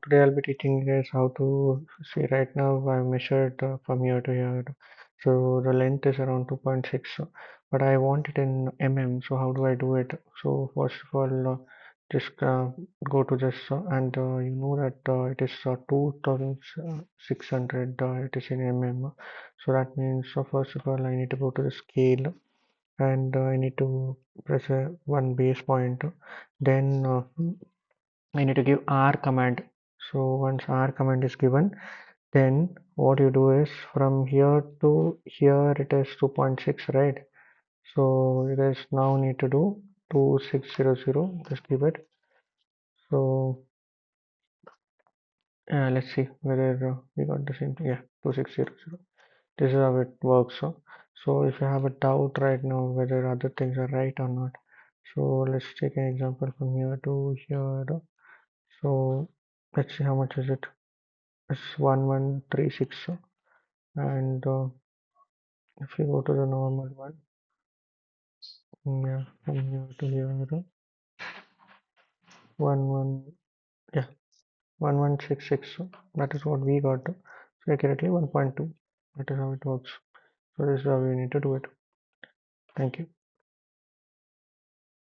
today I'll be teaching you guys how to see. Right now I measured from here to here. So the length is around 2.6, but I want it in so how do I do it? So first of all, just go to this and you know that it is 2600, it is in So that means, first of all, I need to go to the scale, and I need to press one base point. Then I need to give R command. So once R command is given, then what you do is from here to here it is 2.6, right? So you guys now need to do 2600. Just give it. So let's see whether we got the same thing. Yeah, 2600. This is how it works. So if you have a doubt right now whether other things are right or not, so let's take an example from here to here. So let's see how much is it. It's 1136. And if you go to the normal one, yeah, from here to here, one, yeah, 1166. That is what we got. So accurately 1.2. That is how it works. So this is how we need to do it. Thank you.